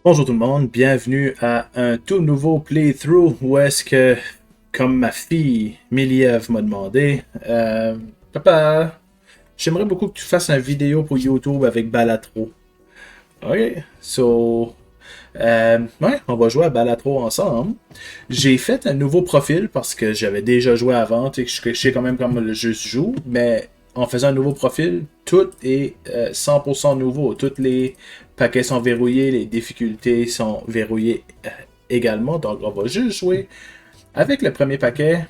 Bonjour tout le monde, bienvenue à un tout nouveau playthrough où est-ce que, comme ma fille Miliev m'a demandé, Papa, j'aimerais beaucoup que tu fasses une vidéo pour YouTube avec Balatro. Ok, ouais, on va jouer à Balatro ensemble. J'ai fait un nouveau profil parce que j'avais déjà joué avant, tu sais, je sais quand même comment le jeu se joue, mais en faisant un nouveau profil, tout est 100% nouveau. Tous les paquets sont verrouillés, les difficultés sont verrouillées également, donc on va juste jouer avec le paquet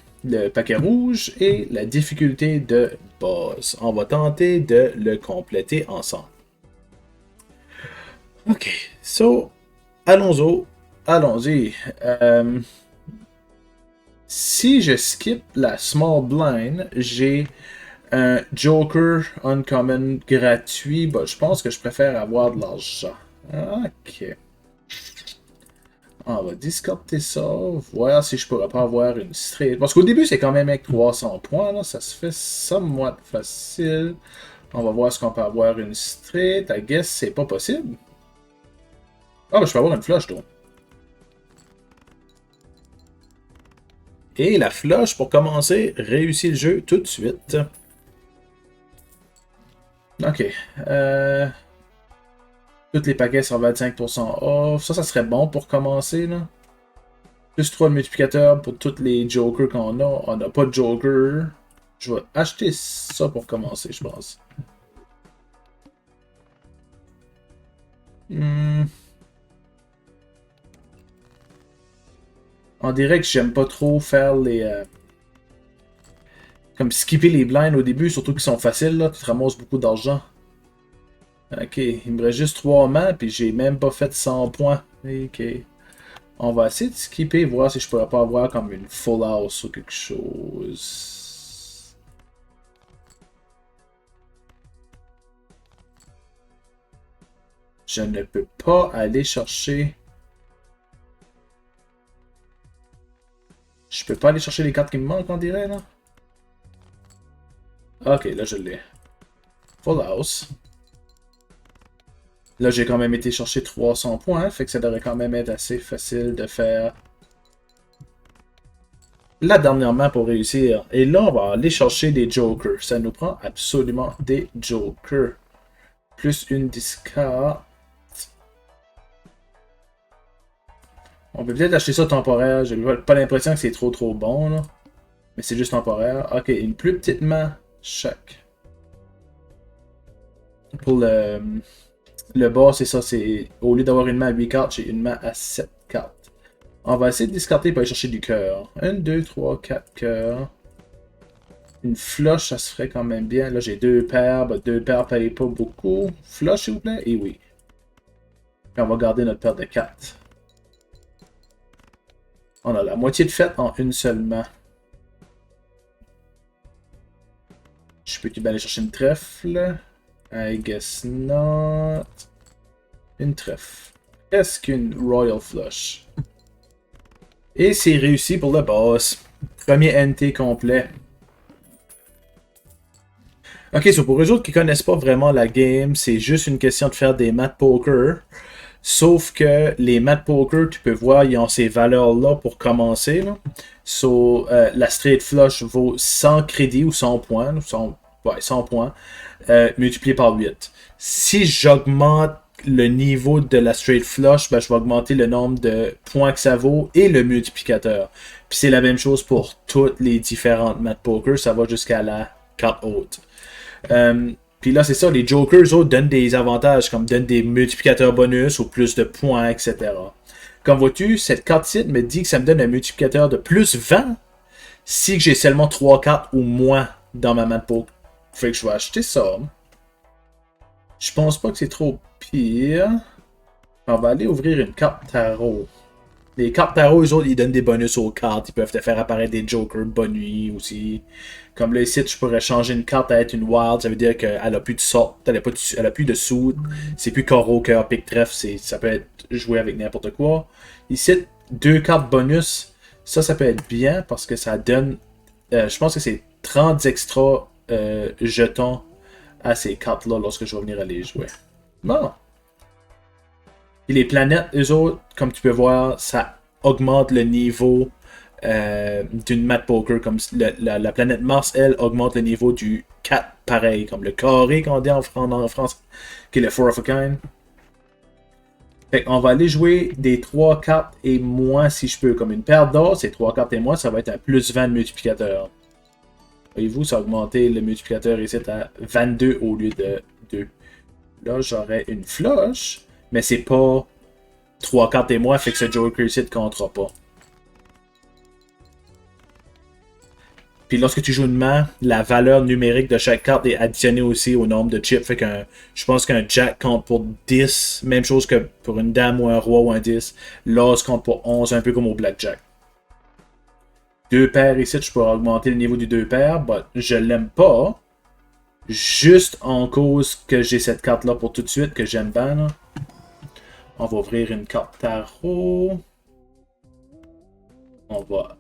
rouge et la difficulté de boss. On va tenter de le compléter ensemble. Ok, allons-y. Allons-y. Si je skip la Small Blind, j'ai un Joker Uncommon gratuit. Bah, je pense que je préfère avoir de l'argent. Ok. On va discarter ça. Voir si je pourrais pas avoir une straight. Parce qu'au début, c'est quand même avec 300 points. Là. Ça se fait somewhat facile. On va voir si on peut avoir une straight. I guess c'est pas possible. Ah, ben, je peux avoir une flush, donc. Et la flush, pour commencer, réussit le jeu tout de suite. Ok. Tous les paquets sont 25% off. Ça serait bon pour commencer, là. Plus 3 de multiplicateur pour tous les jokers qu'on a. On n'a pas de joker. Je vais acheter ça pour commencer, je pense. Hmm. En direct, j'aime pas trop faire les... comme skipper les blinds au début, surtout qu'ils sont faciles, là. Tu te ramasses beaucoup d'argent. Ok, il me reste juste 3 mains, puis j'ai même pas fait 100 points. Ok. On va essayer de skipper, voir si je pourrais pas avoir comme une full house ou quelque chose. Je ne peux pas aller chercher... Je peux pas aller chercher les cartes qui me manquent, on dirait, là. Ok, là je l'ai. Full house. Là, j'ai quand même été chercher 300 points, fait que ça devrait quand même être assez facile de faire la dernière main pour réussir. Et là, on va aller chercher des jokers. Ça nous prend absolument des jokers. Plus une discard. On peut peut-être acheter ça temporaire. J'ai pas l'impression que c'est trop bon, là. Mais c'est juste temporaire. Ok, une plus petite main chaque. Pour le bas, c'est ça. C'est au lieu d'avoir une main à 8 cartes, j'ai une main à 7 cartes. On va essayer de discarter pour aller chercher du cœur. 1, 2, 3, 4 cœurs. Une flush, ça se ferait quand même bien. Là, j'ai 2 paires. Ben, 2 paires paye pas beaucoup. Flush, s'il vous plaît? Et oui. Puis on va garder notre paire de 4. On a la moitié de faite en une seule main. Je peux bien aller chercher une trèfle. I guess not. Une trèfle. Est-ce qu'une Royal Flush? Et c'est réussi pour le boss. Premier NT complet. Ok, so pour eux autres qui connaissent pas vraiment la game, c'est juste une question de faire des math poker. Sauf que les math poker, tu peux voir, ils ont ces valeurs-là pour commencer. Là. La straight flush vaut 100 crédits ou 100 points. 100 points. Multiplié par 8. Si j'augmente le niveau de la straight flush, ben, je vais augmenter le nombre de points que ça vaut et le multiplicateur. Puis c'est la même chose pour toutes les différentes math poker. Ça va jusqu'à la carte haute. Puis là, c'est ça, les jokers, autres, donnent des avantages, comme donnent des multiplicateurs bonus ou plus de points, etc. Comme vois-tu, cette carte-ci me dit que ça me donne un multiplicateur de plus 20 si j'ai seulement 3 cartes ou moins dans ma main de poker. Fait que je vais acheter ça. Je pense pas que c'est trop pire. On va aller ouvrir une carte tarot. Les cartes tarot, eux autres, ils donnent des bonus aux cartes. Ils peuvent te faire apparaître des jokers bonne nuit aussi. Comme là, ici, je pourrais changer une carte à être une wild. Ça veut dire qu'elle a plus de sort, elle a plus de sous. C'est plus carreau, cœur, pique, trèfle. Ça peut être joué avec n'importe quoi. Ici, 2 cartes bonus. Ça peut être bien parce que ça donne... je pense que c'est 30 extra jetons à ces cartes-là lorsque je vais venir aller jouer. Bon. Puis les planètes, eux autres, comme tu peux voir, ça augmente le niveau d'une mat poker. Comme la planète Mars, elle, augmente le niveau du 4 pareil, comme le carré qu'on dit en France, qui est le 4 of a kind. Fait qu'on va aller jouer des 3 cartes et moins si je peux. Comme une paire d'or, c'est 3 cartes et moins, ça va être un plus 20 de multiplicateur. Voyez-vous, ça a augmenté le multiplicateur ici à 22 au lieu de 2. Là, j'aurais une flush, mais c'est pas 3 cartes et moins, fait que ce Joker ici ne comptera pas. Puis lorsque tu joues une main, la valeur numérique de chaque carte est additionnée aussi au nombre de chips. Fait que je pense qu'un Jack compte pour 10, même chose que pour une dame ou un roi ou un 10. L'As compte pour 11, un peu comme au Blackjack. Deux paires ici, je peux augmenter le niveau du deux paires, mais je l'aime pas. Juste en cause que j'ai cette carte-là pour tout de suite, que j'aime bien. Là. On va ouvrir une carte tarot. On va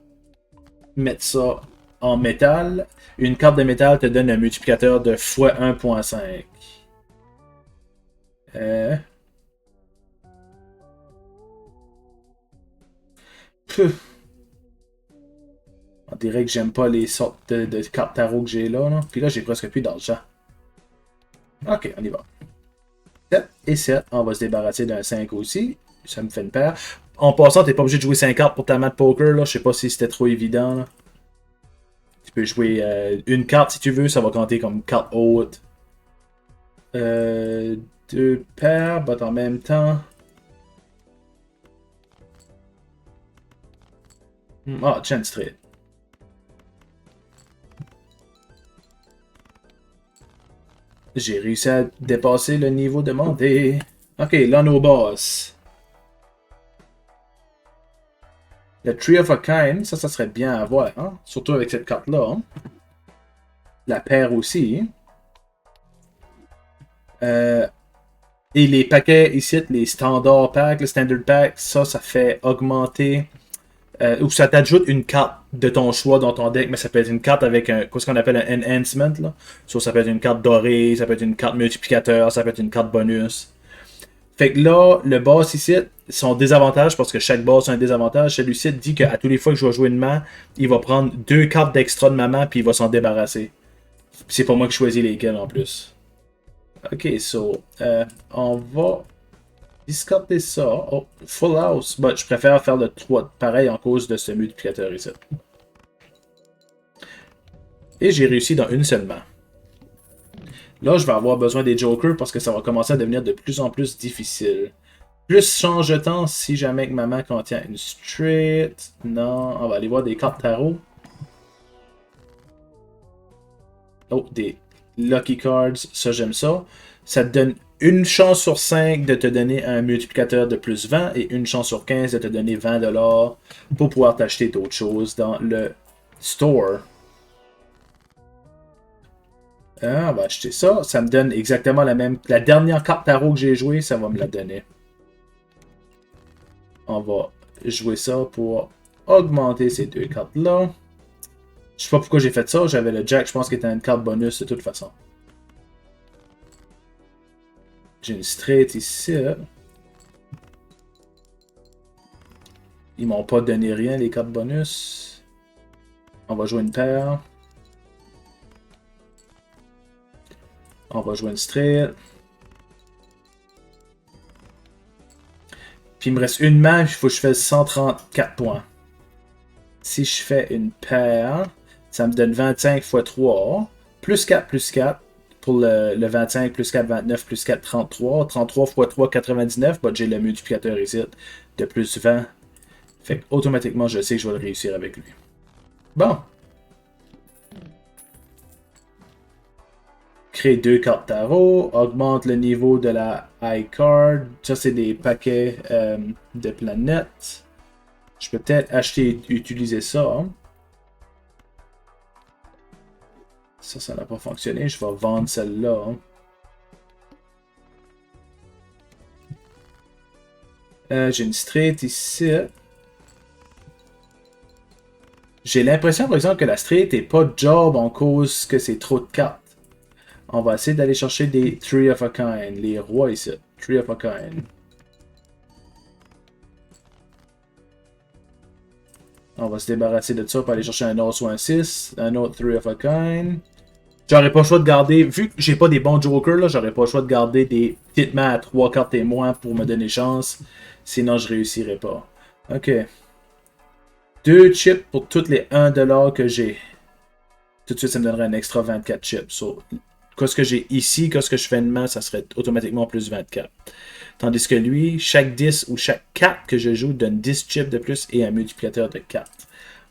mettre ça en métal. Une carte de métal te donne un multiplicateur de x 1.5. On dirait que j'aime pas les sortes de cartes tarot que j'ai là, là. Puis là, j'ai presque plus d'argent. Ok, on y va. 7 et 7. On va se débarrasser d'un 5 aussi. Ça me fait une paire. En passant, t'es pas obligé de jouer 5 cartes pour ta mat poker. Là. Je sais pas si c'était trop évident. Là. Tu peux jouer une carte si tu veux. Ça va compter comme carte haute. Deux paires, mais en même temps. Ah, chance straight. J'ai réussi à dépasser le niveau demandé. Ok, là, nos boss. Le Tree of a Kind, ça serait bien à voir. Hein? Surtout avec cette carte-là. Hein? La paire aussi. Et les paquets ici, les standard packs, le standard pack, ça fait augmenter. Ou ça t'ajoute une carte de ton choix dans ton deck, mais ça peut être une carte avec ce qu'on appelle un enhancement. Là. So, ça peut être une carte dorée, ça peut être une carte multiplicateur, ça peut être une carte bonus. Fait que là, le boss ici, son désavantage, parce que chaque boss a un désavantage, celui-ci dit qu'à tous les fois que je vais jouer une main, il va prendre 2 cartes d'extra de ma main, puis il va s'en débarrasser. C'est pas moi qui choisis lesquelles en plus. Ok, so, on va discarter ça. Oh, full house. But je préfère faire le 3 pareil en cause de ce multiplicateur ici. Et j'ai réussi dans une seule main. Là, je vais avoir besoin des jokers parce que ça va commencer à devenir de plus en plus difficile. Plus change de temps si jamais que ma main contient une straight. Non, on va aller voir des cartes tarot. Oh, des lucky cards. Ça, j'aime ça. Ça te donne une chance sur 5 de te donner un multiplicateur de plus 20 et une chance sur 15 de te donner 20$ pour pouvoir t'acheter d'autres choses dans le store. Ah, on va acheter ça. Ça me donne exactement la même. La dernière carte tarot que j'ai jouée, ça va me la donner. On va jouer ça pour augmenter ces deux cartes-là. Je sais pas pourquoi j'ai fait ça. J'avais le Jack, je pense, qui était une carte bonus de toute façon. J'ai une straight ici. Ils m'ont pas donné rien, les cartes bonus. On va jouer une paire. On va jouer une straight. Puis il me reste une main, il faut que je fasse 134 points. Si je fais une paire, ça me donne 25 x 3. Plus 4, plus 4. Pour le 25, plus 4, 29, plus 4, 33. 33 x 3, 99. Bah, j'ai le multiplicateur ici de plus 20. Fait que automatiquement, je sais que je vais le réussir avec lui. Bon. Créer 2 cartes tarot. Augmente le niveau de la high card. Ça, c'est des paquets de planètes. Je peux peut-être acheter et utiliser ça. Hein. Ça n'a pas fonctionné. Je vais vendre celle-là. Hein. J'ai une straight ici. J'ai l'impression, par exemple, que la straight n'est pas job en cause que c'est trop de cartes. On va essayer d'aller chercher des Tree of a Kind. Les rois ici. Tree of a Kind. On va se débarrasser de ça pour aller chercher un autre ou un 6. Un autre 3 of a kind. J'aurais pas le choix de garder, vu que j'ai pas des bons jokers, là, j'aurais pas le choix de garder des petites mains à 3 cartes et moins pour me donner chance. Sinon, je réussirais pas. Ok. 2 chips pour tous les 1$ que j'ai. Tout de suite, ça me donnerait un extra 24 chips. So, qu'est-ce que j'ai ici, qu'est-ce que je fais de main, ça serait automatiquement plus 24. Tandis que lui, chaque 10 ou chaque 4 que je joue donne 10 chips de plus et un multiplicateur de 4.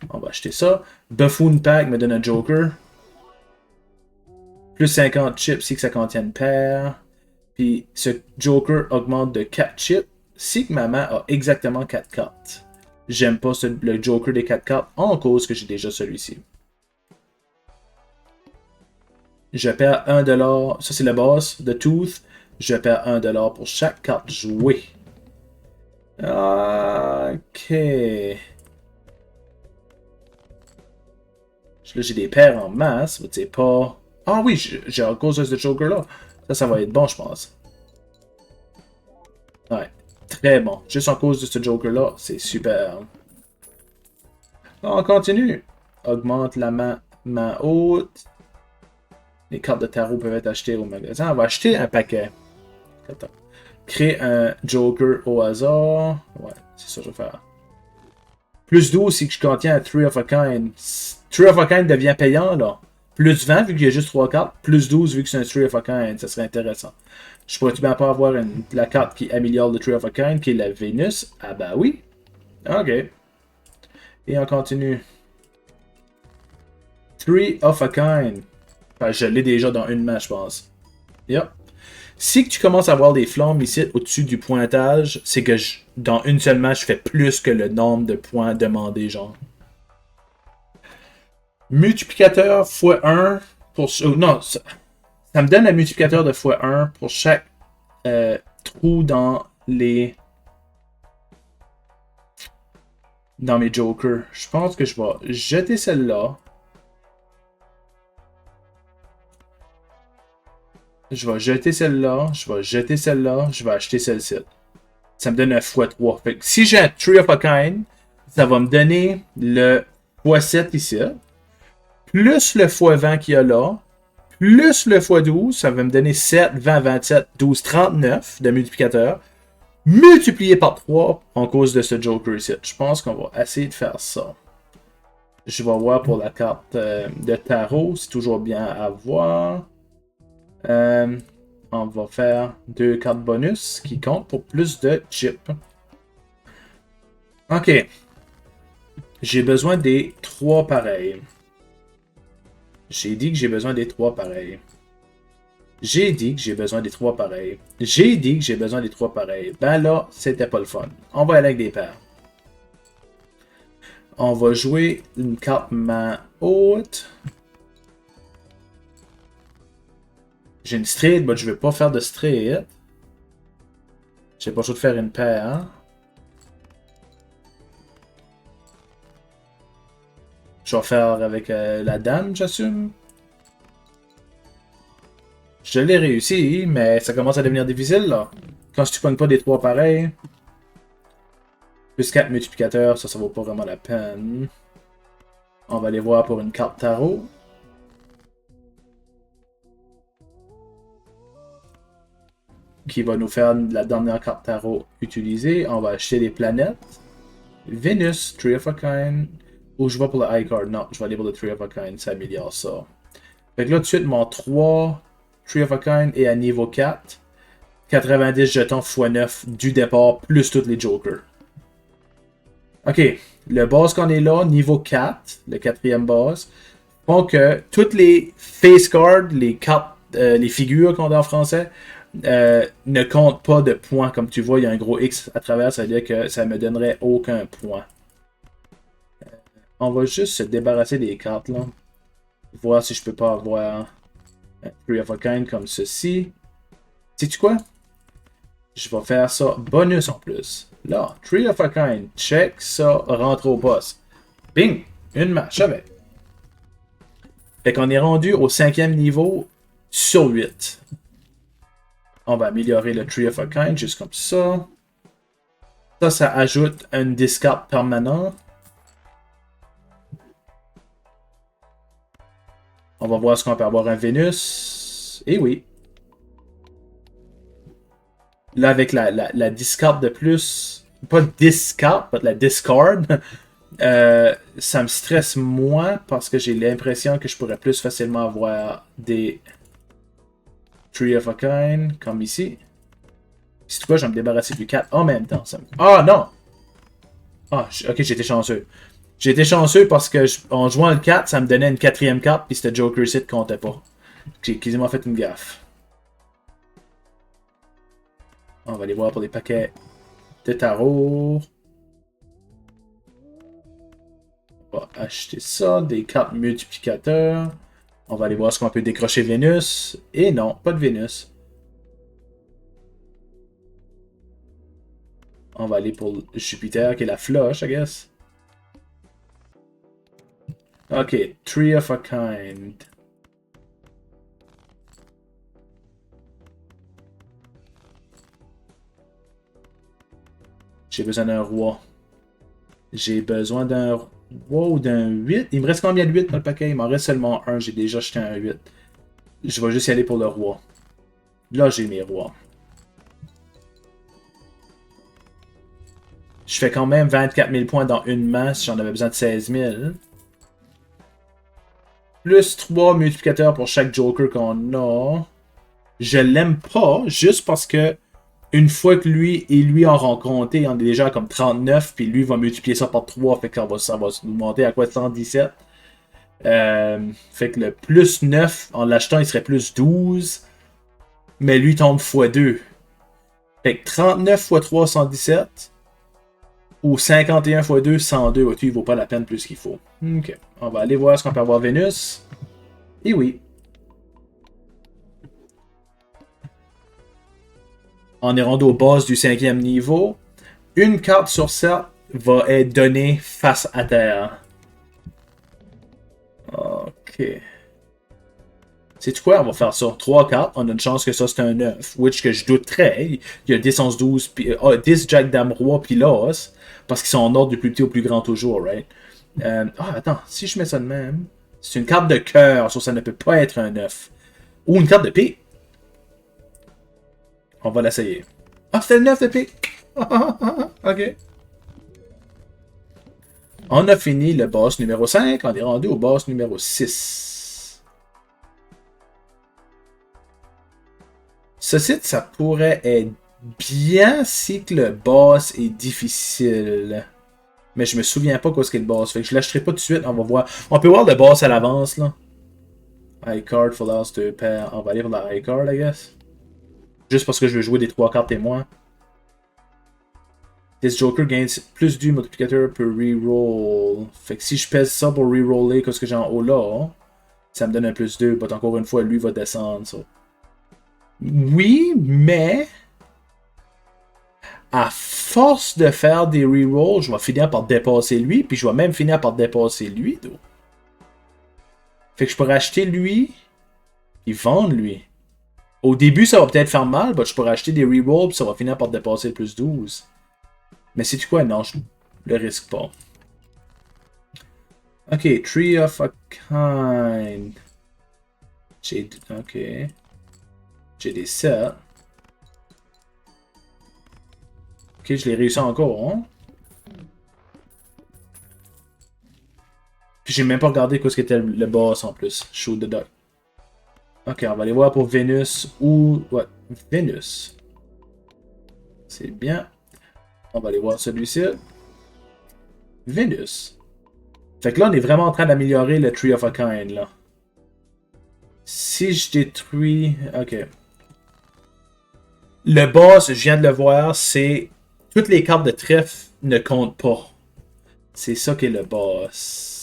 On va acheter ça. Buffoon Pack me donne un joker. Plus 50 chips si que ça contient une paire. Puis ce joker augmente de 4 chips si que ma main a exactement 4 cartes. J'aime pas le joker des 4 cartes en cause que j'ai déjà celui-ci. Je perds 1$. Ça, c'est le boss de Tooth. Je perds 1$ pour chaque carte jouée. Ok. Là, j'ai des paires en masse. C'est pas... Ah oui, j'ai à cause de ce Joker-là. Ça va être bon, je pense. Ouais, très bon. Juste à cause de ce Joker-là, c'est super. On continue. Augmente la main haute. Les cartes de tarot peuvent être achetées au magasin. On va acheter un paquet. Attends. Créer un Joker au hasard. Ouais, c'est ça que je vais faire. Plus 12 si je contiens un 3 of a kind. 3 of a kind devient payant, là. Plus 20 vu qu'il y a juste 3 cartes. Plus 12 vu que c'est un 3 of a kind. Ça serait intéressant. Je pourrais tout bien pas avoir la carte qui améliore le 3 of a kind, qui est la Vénus. Ah bah oui. Ok. Et on continue. 3 of a kind. Enfin, je l'ai déjà dans une main, je pense. Yep. Si tu commences à avoir des flammes ici au-dessus du pointage, c'est que dans une seule match, je fais plus que le nombre de points demandés, genre. Multiplicateur x1 pour... non, ça me donne un multiplicateur de x1 pour chaque trou dans mes jokers. Je pense que je vais jeter celle-là. Je vais jeter celle-là, je vais jeter celle-là, je vais acheter celle-ci. Ça me donne un x3. Fait que si j'ai un 3 of a kind, ça va me donner le x7 ici, plus le x20 qu'il y a là, plus le x12, ça va me donner 7, 20, 27, 12, 39 de multiplicateur, multiplié par 3 en cause de ce Joker ici. Je pense qu'on va essayer de faire ça. Je vais voir pour la carte de tarot, c'est toujours bien à voir. On va faire 2 cartes bonus qui comptent pour plus de chips. Ok. J'ai besoin des 3 pareils. J'ai dit que j'ai besoin des 3 pareils. J'ai dit que j'ai besoin des 3 pareils. J'ai dit que j'ai besoin des 3 pareils. Ben là, c'était pas le fun. On va aller avec des paires. On va jouer une carte main haute. J'ai une straight, mais je vais pas faire de straight. J'ai pas le choix de faire une paire. Hein? Je vais faire avec la dame, j'assume. Je l'ai réussi, mais ça commence à devenir difficile, là. Quand tu pognes pas des 3 pareils. Plus 4 multiplicateurs, ça vaut pas vraiment la peine. On va aller voir pour une carte tarot. Qui va nous faire la dernière carte tarot utilisée. On va acheter des planètes. Vénus, 3 of a kind. Ou je vais pour le high card. Non, je vais aller pour le 3 of a kind. Ça améliore ça. Fait que là, tout de suite, mon 3 of a kind est à niveau 4. 90 jetons x 9 du départ, plus tous les jokers. Ok, le boss qu'on est là, niveau 4, le 4e boss, font que toutes les face cards, les cartes, les figures qu'on a en français, ne comptent pas de points. Comme tu vois, il y a un gros X à travers, ça veut dire que ça me donnerait aucun point. On va juste se débarrasser des cartes là. Voir si je peux pas avoir un 3 of a kind comme ceci. Sais-tu quoi? Je vais faire ça bonus en plus. Là, 3 of a kind. Check ça, rentre au boss. Bing! Une match avec. Fait qu'on est rendu au 5e niveau sur 8. On va améliorer le 3 of a kind juste comme ça. Ça ajoute un discard permanent. On va voir ce qu'on peut avoir un Vénus. Et oui. Là, avec la discard de plus, pas discard, mais la discard, ça me stresse moins parce que j'ai l'impression que je pourrais plus facilement avoir des Tree of a Kind, comme ici. Si tu vois, je vais me débarrasser du 4 en même temps. Ah non! Ah, ok, j'ai été chanceux. J'ai été chanceux parce que en jouant le 4, ça me donnait une quatrième carte, puis c'était Joker Sit comptait pas. J'ai quasiment fait une gaffe. On va aller voir pour les paquets de tarot. On va acheter ça, des cartes multiplicateurs. On va aller voir ce qu'on peut décrocher Vénus. Et non, pas de Vénus. On va aller pour Jupiter, qui est la floche, I guess. Ok, Tree of a Kind. J'ai besoin d'un roi. J'ai besoin d'un roi ou d'un 8. Il me reste combien de 8 dans le paquet? Il m'en reste seulement un. J'ai déjà acheté un 8. Je vais juste y aller pour le roi. Là, j'ai mes rois. Je fais quand même 24 000 points dans une main si j'en avais besoin de 16 000. Plus 3 multiplicateurs pour chaque Joker qu'on a. Je l'aime pas, juste parce que une fois que lui et lui en rencontré, on est déjà comme 39, puis lui va multiplier ça par 3, fait que ça va nous monter à quoi 117. Fait que le plus 9, en l'achetant, il serait plus 12. Mais lui tombe x2. Fait que 39 x 3, 117. Ou 51 x 2, 102. Il vaut pas la peine plus qu'il faut. Ok. On va aller voir ce qu'on peut avoir Vénus. Et oui. On est rendu au boss du 5e niveau. Une carte sur 7 va être donnée face à terre. Ok. C'est quoi? On va faire ça. 3 cartes. On a une chance que ça c'est un 9. Which que je douterais. Il y a 10, 11, 12. 10 Jack Dame Roi puis l'Os. Parce qu'ils sont en ordre du plus petit au plus grand toujours, right? Attends. Si je mets ça de même. C'est une carte de cœur. Ça ne peut pas être un 9. Ou une carte de pique. On va l'essayer. Ah, c'était le 9 de pique. Ok. On a fini le boss numéro 5. On est rendu au boss numéro 6. Ce site, ça pourrait être bien si que le boss est difficile. Mais je me souviens pas quoi c'est le boss. Fait que je l'achèterai pas tout de suite. On va voir. On peut voir le boss à l'avance, là. High card, full house, 2 paires. On va aller pour la high card, I guess. Juste parce que je veux jouer des 3 cartes témoins. This Joker gains plus du multiplicateur per reroll. Fait que si je pèse ça pour reroller, qu'est-ce que j'ai en haut là, ça me donne un plus 2. But encore une fois, lui va descendre. So. Oui, mais à force de faire des rerolls, je vais finir par dépasser lui, puis je vais même finir par dépasser lui. Donc. Fait que je pourrais acheter lui et vendre lui. Au début, ça va peut-être faire mal, mais je pourrais acheter des rerolls, puis ça va finir par dépasser le plus 12. Mais c'est quoi? Non, je le risque pas. Ok, Tree of a Kind. Ok. J'ai des 7. Ok, je l'ai réussi encore, hein? Puis j'ai même pas regardé quoi c'était le boss en plus. Shoot the duck. Ok, on va aller voir pour Vénus ou... Ouais, Vénus. C'est bien. On va aller voir celui-ci. Vénus. Fait que là, on est vraiment en train d'améliorer le Tree of a Kind, là. Si je détruis... Ok. Le boss, je viens de le voir, c'est... Toutes les cartes de trèfle ne comptent pas. C'est ça qui est le boss.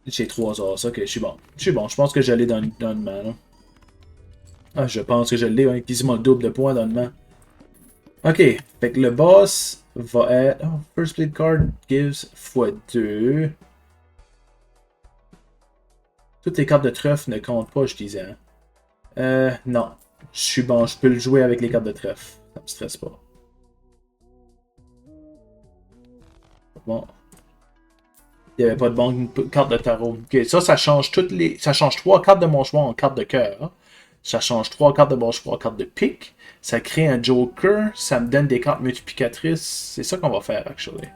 J'ai 3 os, ok, je suis bon. Je suis bon, je pense que j'allais dans une main, là. Ah, je pense que je l'ai, hein, quasiment le double de points dans le main. Ok, fait que le boss va être... Oh, first split card gives x2. Toutes les cartes de trèfle ne comptent pas, je disais. Non. Je suis bon, je peux le jouer avec les cartes de trèfle. Ça me stresse pas. Bon. Il n'y avait pas de bonne carte de tarot. Ok, ça change toutes les. Ça change 3 cartes de mon choix en carte de cœur. Ça change 3 cartes de mon choix en carte de pique. Ça crée un joker. Ça me donne des cartes multiplicatrices. C'est ça qu'on va faire, actually.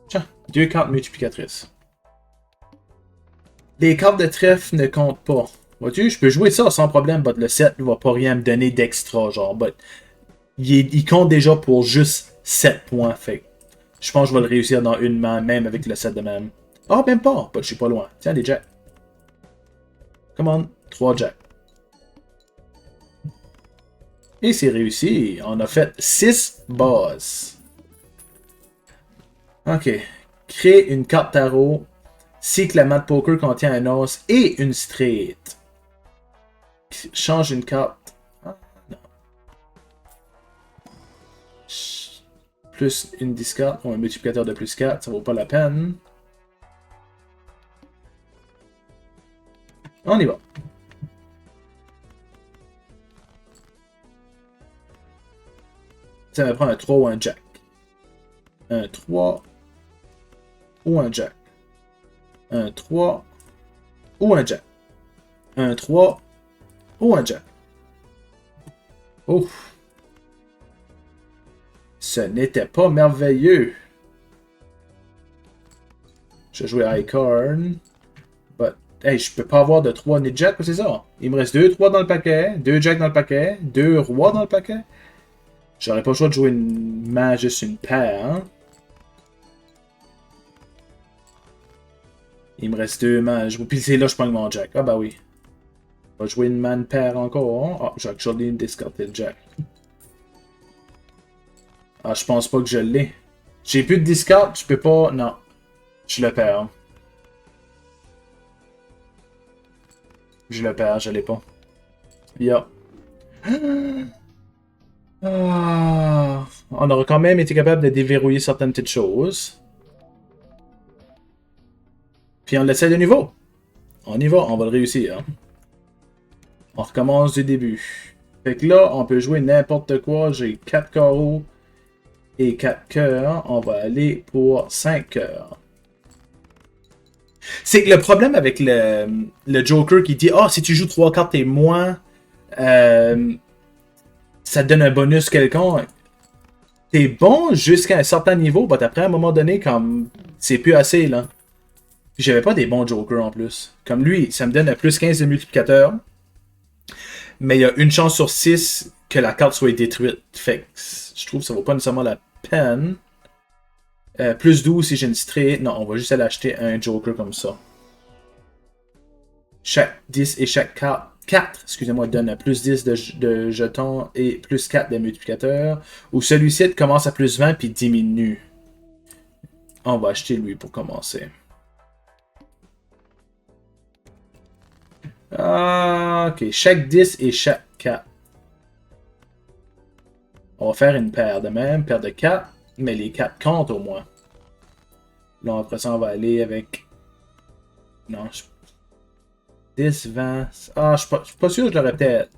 Tiens, 2 cartes multiplicatrices. Les cartes de trèfle ne comptent pas. Vois-tu, je peux jouer ça sans problème, but le set ne va pas rien me donner d'extra, genre. But il compte déjà pour juste 7 points, fait. Je pense que je vais le réussir dans une main, même avec le set de même. Ah, même pas, but je suis pas loin. Tiens, des jacks. Come on, 3 jacks. Et c'est réussi. On a fait 6 boss. Ok. Crée une carte tarot si que la mat poker contient un os et une straight. Change une carte. Ah, non. Plus une discard ou un multiplicateur de plus 4, ça vaut pas la peine. On y va. Ça va prendre un 3 ou un jack. Un 3 ou un jack. Un 3 ou un jack. Un 3 ou un jack. Ouf. Ce n'était pas merveilleux. Je jouais Icorn. But, hey, je peux pas avoir de 3 ni de jack, c'est ça? Il me reste 2 3 dans le paquet, 2 jack dans le paquet, 2 rois dans le paquet. J'aurais pas le choix de jouer une main, juste une paire, hein? Il me reste 2 mains. Puis c'est là que je prends mon jack. Ah bah oui. On va jouer une main paire encore. Hein? Ah, j'ai actually discardé le jack. Ah, je pense pas que je l'ai. J'ai plus de discard, je peux pas... Non. Je le perds. Je le perds, je l'ai pas. Yeah. Ah. On aurait quand même été capable de déverrouiller certaines petites choses. Puis on l'essaie de nouveau. On y va, on va le réussir. On recommence du début. Fait que là, on peut jouer n'importe quoi. J'ai 4 carreaux et 4 cœurs. On va aller pour 5 cœurs. C'est que le problème avec le Joker qui dit « Ah, si tu joues 3 cartes et moins, ça te donne un bonus quelconque. » T'es bon jusqu'à un certain niveau, mais après, à un moment donné, comme c'est plus assez, là. J'avais pas des bons Jokers en plus. Comme lui, ça me donne un plus 15 de multiplicateur. Mais il y a une chance sur 6 que la carte soit détruite. Fait que je trouve que ça vaut pas nécessairement la peine. Plus 12 si j'ai une straight. Non, on va juste aller acheter un Joker comme ça. Chaque 10 et chaque 4, excusez-moi, donne plus 10 de jetons et plus 4 de multiplicateur. Ou celui-ci commence à plus 20 puis diminue. On va acheter lui pour commencer. Ah, ok. Chaque 10 et chaque 4. On va faire une paire de même, paire de 4. Mais les 4 comptent au moins. Là, après ça, on va aller avec... Non, 10, 20... Ah, je suis pas sûr que je l'aurais peut-être...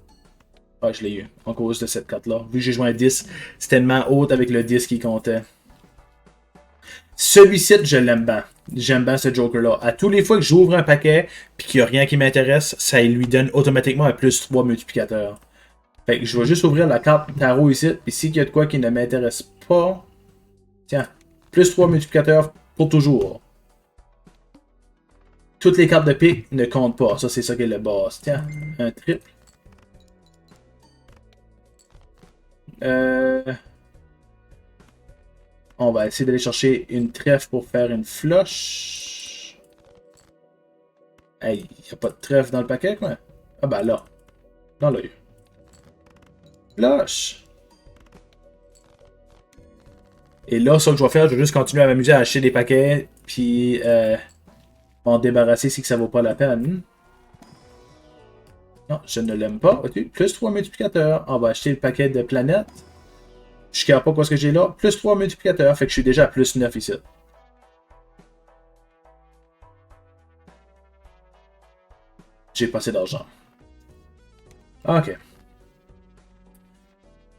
Ah, je l'ai eu, en cause de cette carte-là. Vu que j'ai joué un 10, c'est tellement haute avec le 10 qui comptait. Celui-ci, je l'aime bien. J'aime bien ce Joker-là. À tous les fois que j'ouvre un paquet puis qu'il n'y a rien qui m'intéresse, ça lui donne automatiquement un plus 3 multiplicateur. Fait que je vais juste ouvrir la carte tarot ici. Puis s'il y a de quoi qui ne m'intéresse pas... Tiens, plus 3 multiplicateurs pour toujours. Toutes les cartes de pique ne comptent pas. Ça, c'est ça qui est le boss. Tiens, un triple. On va essayer d'aller chercher une trèfle pour faire une flush. Hey, il n'y a pas de trèfle dans le paquet, quoi. Ah bah là. Dans l'œil. Flush. Et là, ce que je vais faire, je vais juste continuer à m'amuser à acheter des paquets. Puis, m'en débarrasser si que ça vaut pas la peine. Non, je ne l'aime pas. Okay. Plus 3 multiplicateurs. On va acheter le paquet de planètes. Je ne sais pas quoi ce que j'ai là. Plus 3 multiplicateurs. Fait que je suis déjà à plus 9 ici. J'ai pas assez d'argent. Ok.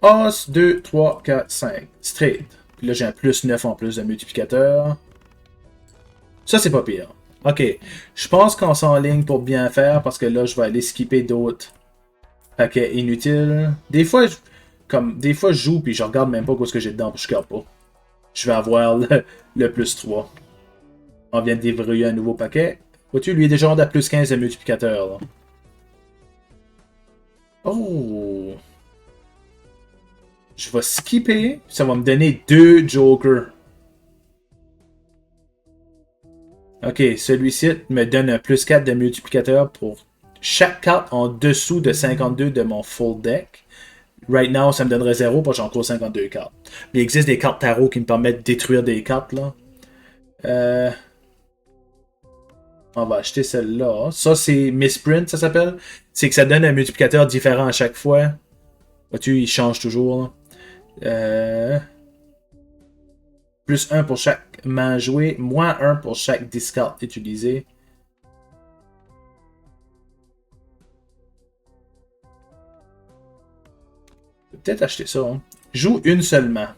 Os, 2, 3, 4, 5. Straight. Puis là, j'ai un plus 9 en plus de multiplicateur. Ça, c'est pas pire. Ok. Je pense qu'on s'enligne pour bien faire parce que là, je vais aller skipper d'autres paquets inutiles. Des fois, je joue puis je regarde même pas ce que j'ai dedans puis je regarde pas. Je vais avoir le plus 3. On vient de déverrouiller un nouveau paquet. Vois-tu, lui, il est déjà rendu à plus 15 de multiplicateur. Là. Oh! Je vais skipper. Ça va me donner 2 jokers. Ok, celui-ci me donne un plus 4 de multiplicateur pour chaque carte en dessous de 52 de mon full deck. Right now, ça me donnerait 0 parce que j'ai encore 52 cartes. Mais il existe des cartes tarot qui me permettent de détruire des cartes. Là. On va acheter celle-là. Ça, c'est Misprint, ça s'appelle. C'est que ça donne un multiplicateur différent à chaque fois. Vois-tu, il change toujours. Plus 1 pour chaque main jouée, moins 1 pour chaque discard utilisé. Je vais peut-être acheter ça. Hein. Joue une seulement.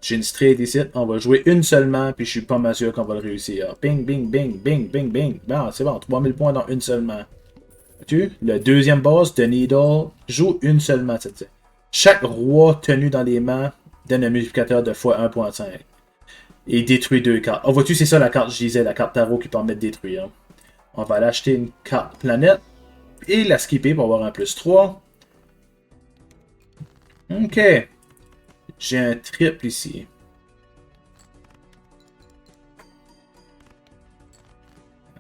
J'ai une straight ici. On va jouer une seulement, puis je suis pas mal sûr qu'on va le réussir. Bing, bing, bing, bing, bing, bing. Bon, c'est bon, 3000 points dans une seulement. Tu le deuxième boss de Needle joue une seulement. Chaque roi tenu dans les mains donne un multiplicateur de fois 1.5. Et détruit 2 cartes. Oh, vois-tu, c'est ça la carte, je disais, la carte tarot qui permet de détruire. On va aller acheter une carte planète et la skipper pour avoir un plus 3. Ok. J'ai un triple ici.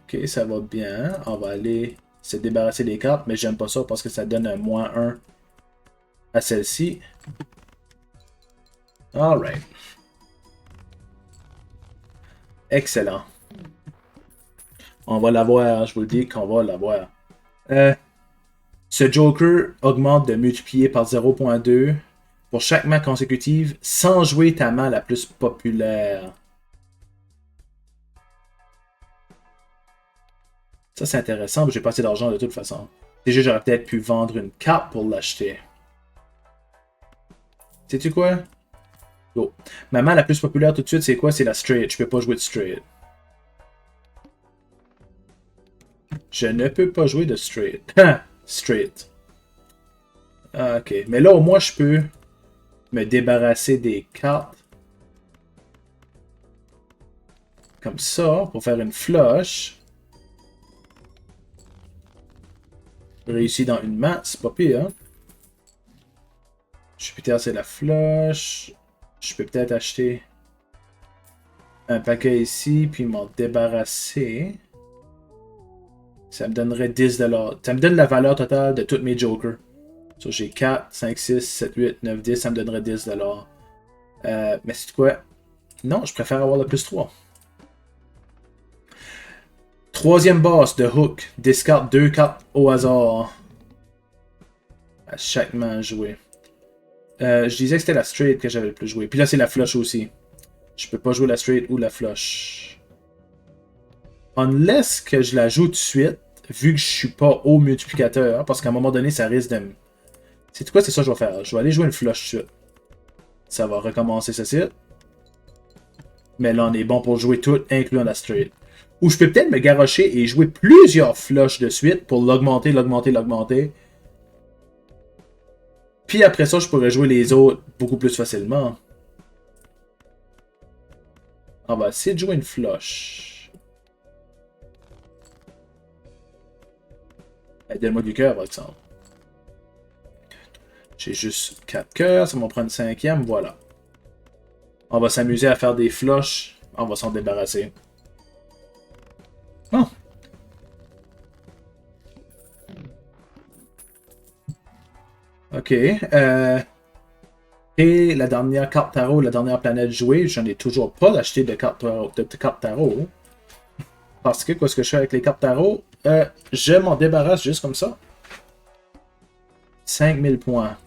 Ok, ça va bien. On va aller se débarrasser des cartes, mais j'aime pas ça parce que ça donne un moins 1 à celle-ci. Alright. Excellent. On va l'avoir, je vous le dis qu'on va l'avoir. Ce Joker augmente de multiplier par 0.2 pour chaque main consécutive sans jouer ta main la plus populaire. Ça, c'est intéressant, mais j'ai pas assez d'argent de toute façon. Déjà, j'aurais peut-être pu vendre une carte pour l'acheter. Sais-tu quoi? Oh. Ma main la plus populaire tout de suite, c'est quoi? C'est la straight. Je peux pas jouer de straight. Je ne peux pas jouer de straight. Straight. Ah, ok. Mais là, au moins, je peux me débarrasser des cartes. Comme ça, pour faire une flush. Réussi dans une main, c'est pas pire. Hein? Jupiter, c'est la flush. Je peux peut-être acheter un paquet ici, puis m'en débarrasser. Ça me donnerait 10$. Ça me donne la valeur totale de tous mes jokers. So, j'ai 4, 5, 6, 7, 8, 9, 10. Ça me donnerait 10$. Mais c'est quoi? Non, je préfère avoir le plus 3. Troisième boss de Hook. Discard 2 cartes au hasard. À chaque main jouée. Je disais que c'était la straight que j'avais le plus joué. Puis là, c'est la flush aussi. Je peux pas jouer la straight ou la flush. Unless que je la joue tout de suite, vu que je suis pas au multiplicateur, parce qu'à un moment donné, ça risque de me... C'est quoi? C'est ça que je vais faire. Je vais aller jouer une flush tout de suite. Ça va recommencer ceci. Mais là, on est bon pour jouer tout, incluant la straight. Ou je peux peut-être me garrocher et jouer plusieurs flushs de suite pour l'augmenter, l'augmenter, l'augmenter. Puis après ça, je pourrais jouer les autres beaucoup plus facilement. On va essayer de jouer une flush. Donne-moi du cœur, par exemple. J'ai juste 4 cœurs, ça m'en prend une 5e, voilà. On va s'amuser à faire des flushs. On va s'en débarrasser. Oh. Ok. Et la dernière carte tarot, la dernière planète jouée, j'en ai toujours pas acheté de carte tarot. Parce que, qu'est-ce que je fais avec les cartes tarot? Je m'en débarrasse juste comme ça. 5000 points.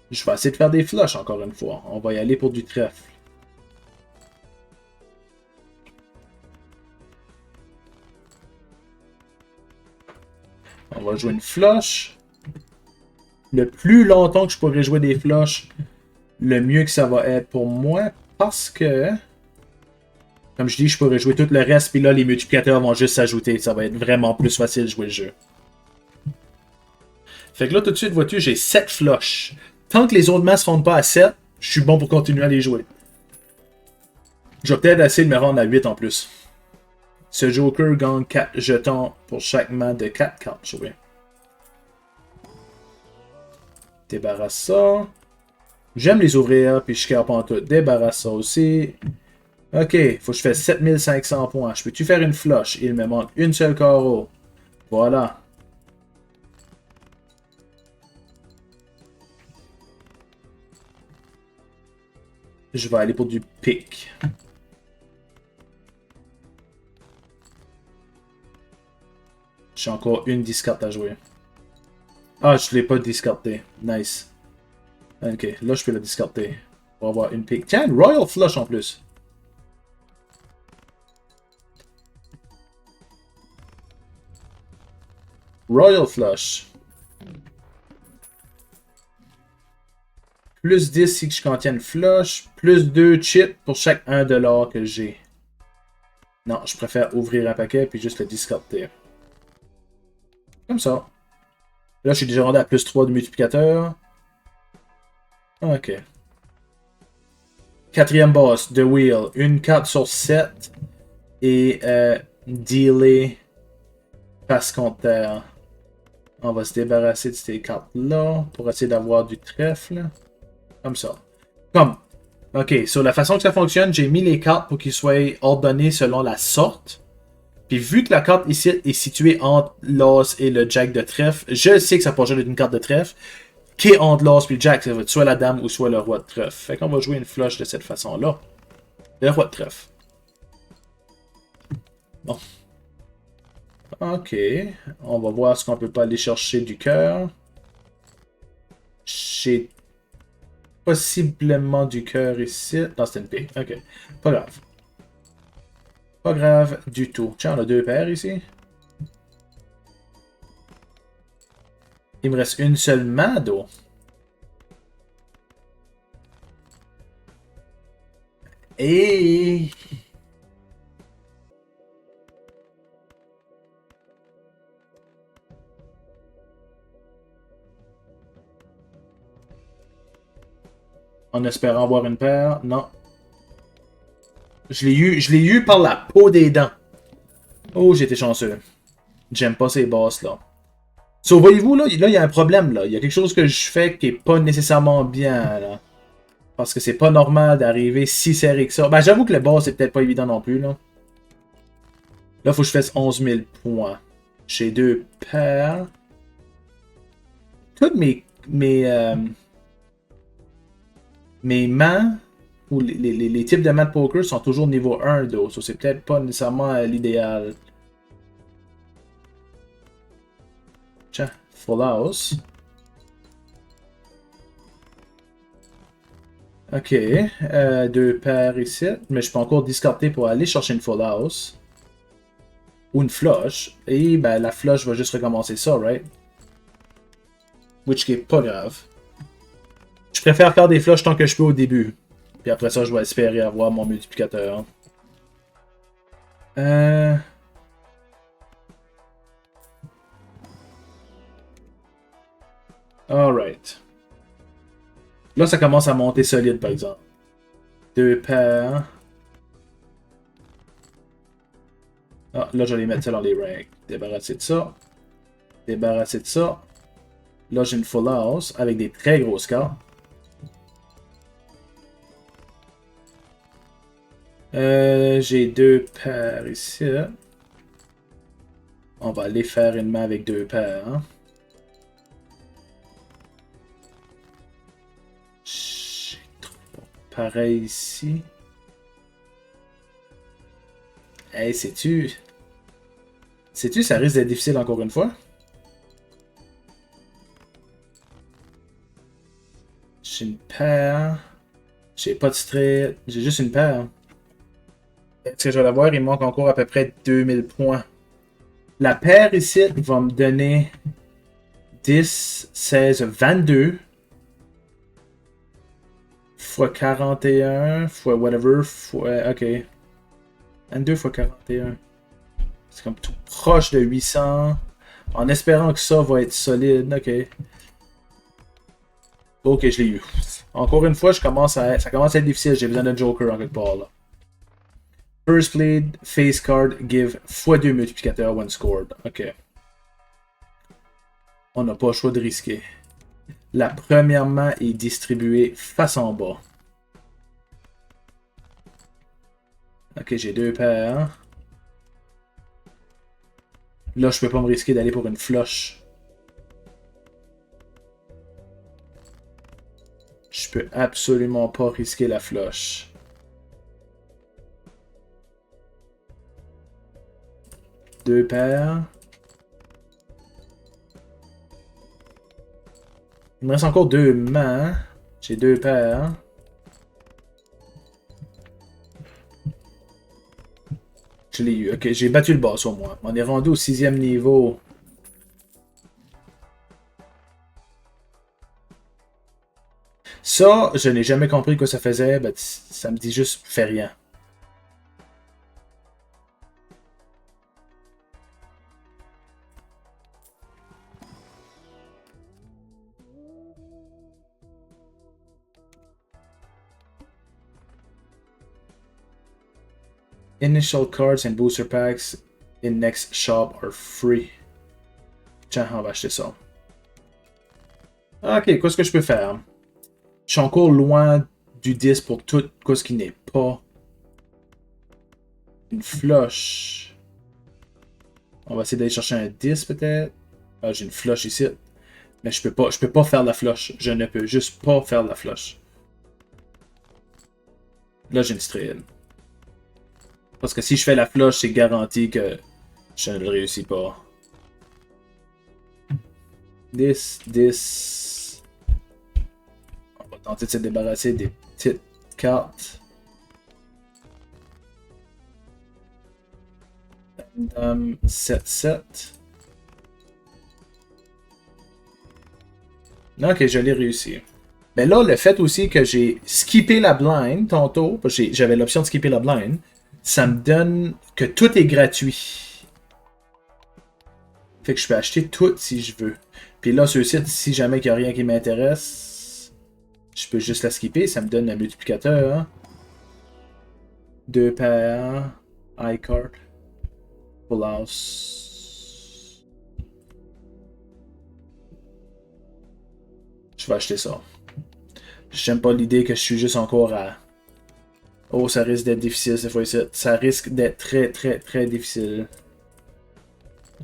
Je vais essayer de faire des flushs encore une fois. On va y aller pour du trèfle. On va jouer une flush. Le plus longtemps que je pourrais jouer des flushs, le mieux que ça va être pour moi parce que, comme je dis, je pourrais jouer tout le reste, puis là, les multiplicateurs vont juste s'ajouter. Ça va être vraiment plus facile de jouer le jeu. Fait que là, tout de suite, vois-tu, j'ai 7 flush. Tant que les autres mains ne se rendent pas à 7, je suis bon pour continuer à les jouer. Je vais peut-être essayer de me rendre à 8 en plus. Ce Joker gagne 4 jetons pour chaque main de 4 cartes jouées. Débarrasse ça. J'aime les ouvrir, puis je care pas en tout. Débarrasse ça aussi. Ok, faut que je fasse 7500 points. Je peux-tu faire une flush? Il me manque une seule carreau. Voilà. Je vais aller pour du pick. J'ai encore une discarte à jouer. Ah, je l'ai pas discarté. Nice. Ok, là je peux la discarter. Pour avoir une pick. Tiens, Royal Flush en plus. Royal Flush. Plus 10 si je contiens une flush. Plus 2 chips pour chaque 1$ que j'ai. Non, je préfère ouvrir un paquet puis juste le discarter. Comme ça. Là, je suis déjà rendu à plus 3 de multiplicateur. Ok. Quatrième boss, The Wheel. Une carte sur 7. Et delay passe compteur. On va se débarrasser de ces cartes-là pour essayer d'avoir du trèfle. Comme ça. Comme. Ok, sur la façon que ça fonctionne, j'ai mis les cartes pour qu'ils soient ordonnés selon la sorte. Puis vu que la carte ici est située entre l'os et le jack de trèfle, je sais que ça peut jouer d'une carte de trèfle. Qui est entre l'os et le jack, ça va être soit la dame ou soit le roi de trèfle. Fait qu'on va jouer une flush de cette façon-là. Le roi de trèfle. Bon. Ok. On va voir ce qu'on peut pas aller chercher du cœur. J'ai possiblement du cœur ici. Non, c'était une pique. Ok. Pas grave. Pas grave du tout. Tiens, on a 2 paires ici. Il me reste une seule main d'eau. Et... en espérant avoir une paire. Non. Je l'ai eu par la peau des dents. Oh, j'ai été chanceux. J'aime pas ces boss-là. So, voyez-vous, là, il y a un problème, là. Il y a quelque chose que je fais qui est pas nécessairement bien, là. Parce que c'est pas normal d'arriver si serré que ça. Ben, j'avoue que le boss, c'est peut-être pas évident non plus, là. Là, faut que je fasse 11 000 points. J'ai 2 paires. Toutes mes mains, ou les types de mains de poker sont toujours niveau 1, donc so, c'est peut-être pas nécessairement l'idéal. Tiens, full house. Ok, 2 paires ici, mais je peux encore discarter pour aller chercher une full house. Ou une flush, et ben la flush va juste recommencer ça, right? Which qui est pas grave. Je préfère faire des flushs tant que je peux au début. Puis après ça, je vais espérer avoir mon multiplicateur. Alright. Là, ça commence à monter solide, par exemple. 2 paires. Ah, là, je vais les mettre ça dans les ranks. Débarrasser de ça. Débarrasser de ça. Là, j'ai une full house avec des très grosses cartes. J'ai 2 paires ici. On va aller faire une main avec 2 paires. Hein. J'ai 3 pareil ici. Hey, sais-tu? Sais-tu, ça risque d'être difficile encore une fois? J'ai une paire. J'ai pas de straight. J'ai juste une paire. Est-ce que je vais l'avoir? Il me manque encore à peu près 2000 points. La paire ici va me donner 10, 16, 22. fois 41, fois whatever, fois... Ok. 22 fois 41. C'est comme tout proche de 800. En espérant que ça va être solide. Ok. Ok, je l'ai eu. Encore une fois, ça commence à être difficile. J'ai besoin d'un joker en quelque part là. First played, face card, give x2 multiplicateur when scored. Ok. On n'a pas le choix de risquer. La première main est distribuée face en bas. Ok, j'ai 2 paires. Là, je peux pas me risquer d'aller pour une flush. Je peux absolument pas risquer la flush. Deux paires. Il me reste encore 2 mains. J'ai 2 paires. Je l'ai eu. Ok, j'ai battu le boss au moins. On est rendu au 6e niveau. Ça, je n'ai jamais compris quoi ça faisait. Ben, ça me dit juste, fais rien. Initial cards and booster packs in next shop are free. Tiens, on va acheter ça. Ok, qu'est-ce que je peux faire? Je suis encore loin du 10 pour tout ce qui n'est pas une flush. On va essayer d'aller chercher un 10 peut-être. Ah, j'ai une flush ici. Mais je peux pas faire la flush. Je ne peux juste pas faire la flush. Là, j'ai une stride. Parce que si je fais la flush, c'est garanti que je ne le réussis pas. 10. On va tenter de se débarrasser des petites cartes. 7. Ok, je l'ai réussi. Mais là, le fait aussi que j'ai skippé la blind tantôt, parce que j'avais l'option de skipper la blind, ça me donne que tout est gratuit. Fait que je peux acheter tout si je veux. Puis là, sur le site, si jamais il n'y a rien qui m'intéresse, je peux juste la skipper. Ça me donne un multiplicateur. 2 paires. iCard. Full house. Je vais acheter ça. J'aime pas l'idée que je suis juste encore à... Oh, ça risque d'être difficile cette fois-ci. Ça risque d'être très difficile.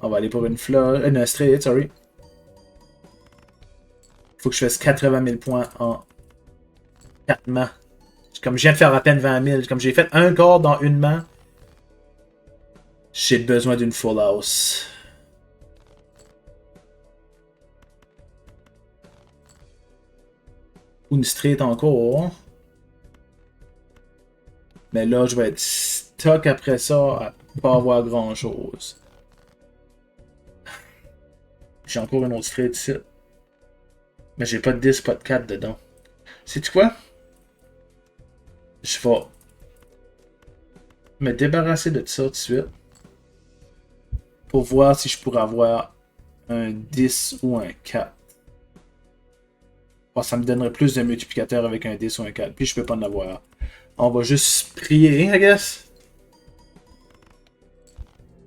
On va aller pour une fleur. Une straight, sorry. Faut que je fasse 80 000 points en 4 mains. Comme je viens de faire à peine 20 000. Comme j'ai fait un quart dans une main. J'ai besoin d'une full house. Une straight encore. Mais là, je vais être stuck après ça à pas avoir grand chose. J'ai encore une autre straight ici. Mais j'ai pas de 10, pas de 4 dedans. Sais-tu quoi? Je vais me débarrasser de ça tout de suite. Pour voir si je pourrais avoir un 10 ou un 4. Oh, ça me donnerait plus de multiplicateurs avec un 10 ou un 4. Puis je peux pas en avoir. On va juste prier, I guess.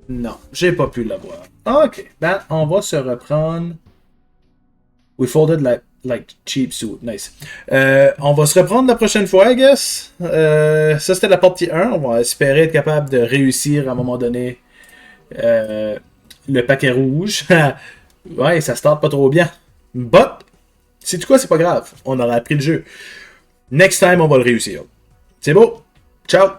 Non, j'ai pas pu l'avoir. Ok, ben on va se reprendre. We folded like cheap suit, nice. On va se reprendre la prochaine fois, I guess. Ça c'était la partie 1. On va espérer être capable de réussir à un moment donné le paquet rouge. Ouais, ça start pas trop bien. But, sais-tu quoi, c'est pas grave. On aura appris le jeu. Next time, on va le réussir. C'est beau. Ciao.